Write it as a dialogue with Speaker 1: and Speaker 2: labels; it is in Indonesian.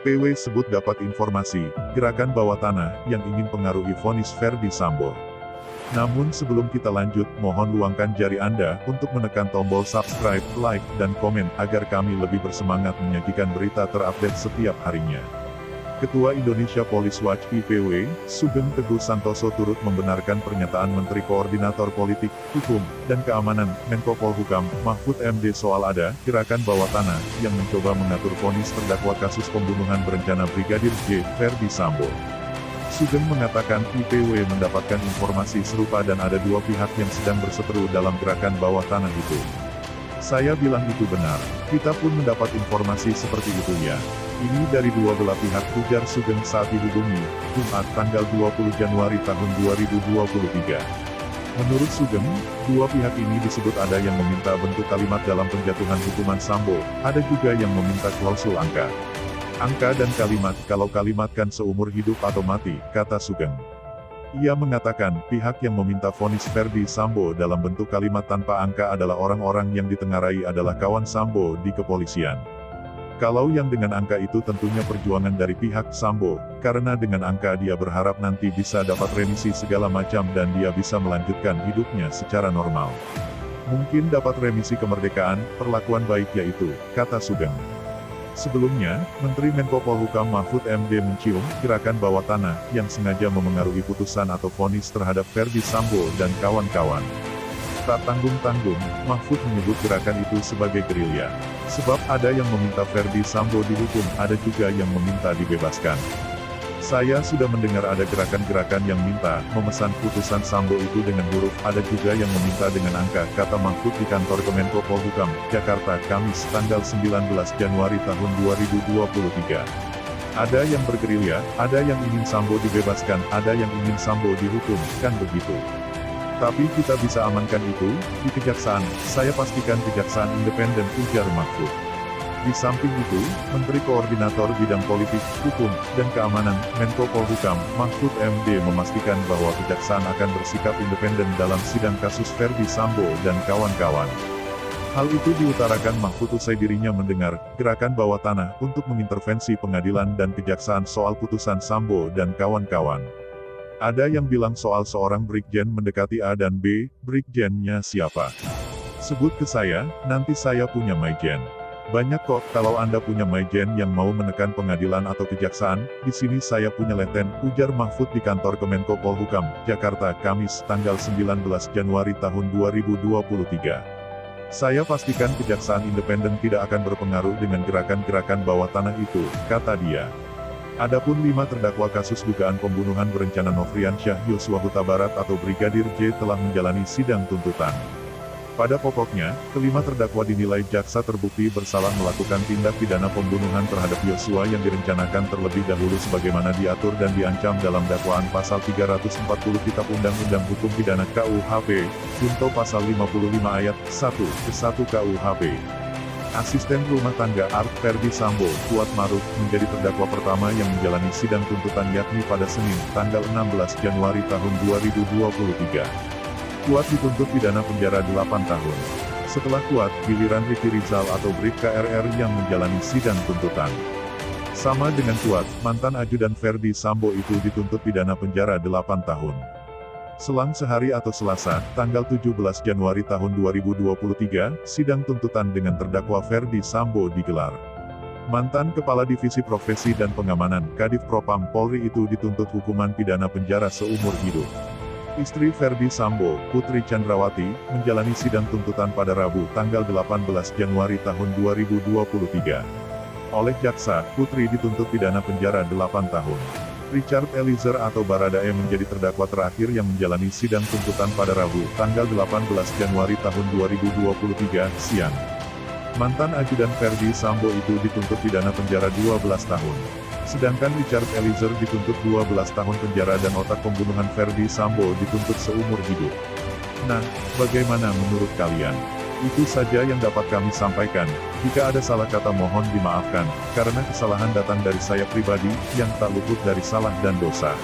Speaker 1: IPW sebut dapat informasi, gerakan bawah tanah, yang ingin pengaruhi vonis Verdi Sambo. Namun sebelum kita lanjut, mohon luangkan jari Anda untuk menekan tombol subscribe, like, dan komen agar kami lebih bersemangat menyajikan berita terupdate setiap harinya. Ketua Indonesia Police Watch (IPW), Sugeng Teguh Santoso turut membenarkan pernyataan Menteri Koordinator Politik, Hukum, dan Keamanan, Menko Polhukam, Mahfud MD soal ada gerakan bawah tanah yang mencoba mengatur vonis terdakwa kasus pembunuhan berencana Brigadir J. Verdi Sambo. Sugeng mengatakan IPW mendapatkan informasi serupa dan ada dua pihak yang sedang berseteru dalam gerakan bawah tanah itu. Saya bilang itu benar, kita pun mendapat informasi seperti itu ya. Ini dari dua belah pihak, ujar Sugeng saat dihubungi, Jumat tanggal 20 Januari tahun 2023. Menurut Sugeng, dua pihak ini disebut ada yang meminta bentuk kalimat dalam penjatuhan hukuman Sambo, ada juga yang meminta klausul angka. Angka dan kalimat, kalau kalimat kan seumur hidup atau mati, kata Sugeng. Ia mengatakan, pihak yang meminta vonis Verdi Sambo dalam bentuk kalimat tanpa angka adalah orang-orang yang ditengarai adalah kawan Sambo di kepolisian. Kalau yang dengan angka itu tentunya perjuangan dari pihak Sambo, karena dengan angka dia berharap nanti bisa dapat remisi segala macam dan dia bisa melanjutkan hidupnya secara normal. Mungkin dapat remisi kemerdekaan, perlakuan baik yaitu, kata Sugeng. Sebelumnya, Menteri Menko Polhukam Mahfud MD mencium gerakan bawah tanah yang sengaja memengaruhi putusan atau vonis terhadap Verdi Sambo dan kawan-kawan. Tak tanggung-tanggung, Mahfud menyebut gerakan itu sebagai gerilya. Sebab ada yang meminta Verdi Sambo dihukum, ada juga yang meminta dibebaskan. Saya sudah mendengar ada gerakan-gerakan yang minta, memesan putusan Sambo itu dengan huruf, ada juga yang meminta dengan angka, kata Mahfud di kantor Kemenko Polhukam, Jakarta, Kamis, tanggal 19 Januari tahun 2023. Ada yang bergerilya, ada yang ingin Sambo dibebaskan, ada yang ingin Sambo dihukum, kan begitu. Tapi kita bisa amankan itu, di kejaksaan, saya pastikan kejaksaan independen, ujar Mahfud. Di samping itu, Menteri Koordinator Bidang Politik, Hukum, dan Keamanan, Menko Polhukam, Mahfud MD memastikan bahwa kejaksaan akan bersikap independen dalam sidang kasus Verdi Sambo dan kawan-kawan. Hal itu diutarakan Mahfud usai dirinya mendengar gerakan bawah tanah untuk mengintervensi pengadilan dan kejaksaan soal putusan Sambo dan kawan-kawan. Ada yang bilang soal seorang Brigjen mendekati A dan B, Brigjennya siapa? Sebut ke saya, nanti saya punya Maijen. Banyak kok, kalau Anda punya Maijen yang mau menekan pengadilan atau kejaksaan, di sini saya punya Leten, ujar Mahfud di kantor Kemenko Polhukam, Jakarta, Kamis, tanggal 19 Januari tahun 2023. Saya pastikan kejaksaan independen tidak akan berpengaruh dengan gerakan-gerakan bawah tanah itu, kata dia. Adapun 5 terdakwa kasus dugaan pembunuhan berencana Nofriansyah Yosua Huta Barat atau Brigadir J telah menjalani sidang tuntutan. Pada pokoknya, kelima terdakwa dinilai jaksa terbukti bersalah melakukan tindak pidana pembunuhan terhadap Yosua yang direncanakan terlebih dahulu sebagaimana diatur dan diancam dalam dakwaan pasal 340 Kitab Undang-Undang Hukum Pidana KUHP, junto pasal 55 ayat 1 ke 1 KUHP. Asisten rumah tangga Art Verdi Sambo, Kuat Maruf, menjadi terdakwa pertama yang menjalani sidang tuntutan yakni pada Senin, tanggal 16 Januari tahun 2023. Kuat dituntut pidana penjara 8 tahun. Setelah Kuat, giliran Ricky Rizal atau Bribka RR yang menjalani sidang tuntutan. Sama dengan Kuat, mantan ajudan Verdi Sambo itu dituntut pidana penjara 8 tahun. Selang sehari atau Selasa, tanggal 17 Januari tahun 2023, sidang tuntutan dengan terdakwa Verdi Sambo digelar. Mantan Kepala Divisi Profesi dan Pengamanan, Kadif Propam Polri itu dituntut hukuman pidana penjara seumur hidup. Istri Verdi Sambo, Putri Chandrawati, menjalani sidang tuntutan pada Rabu, tanggal 18 Januari tahun 2023. Oleh jaksa, Putri dituntut pidana penjara 8 tahun. Richard Eliezer atau Baradae menjadi terdakwa terakhir yang menjalani sidang tuntutan pada Rabu, tanggal 18 Januari tahun 2023, siang. Mantan ajudan Verdi Sambo itu dituntut pidana penjara 12 tahun. Sedangkan Richard Eliezer dituntut 12 tahun penjara dan otak pembunuhan Verdi Sambo dituntut seumur hidup. Nah, bagaimana menurut kalian? Itu saja yang dapat kami sampaikan. Jika ada salah kata mohon dimaafkan, karena kesalahan datang dari saya pribadi, yang tak luput dari salah dan dosa.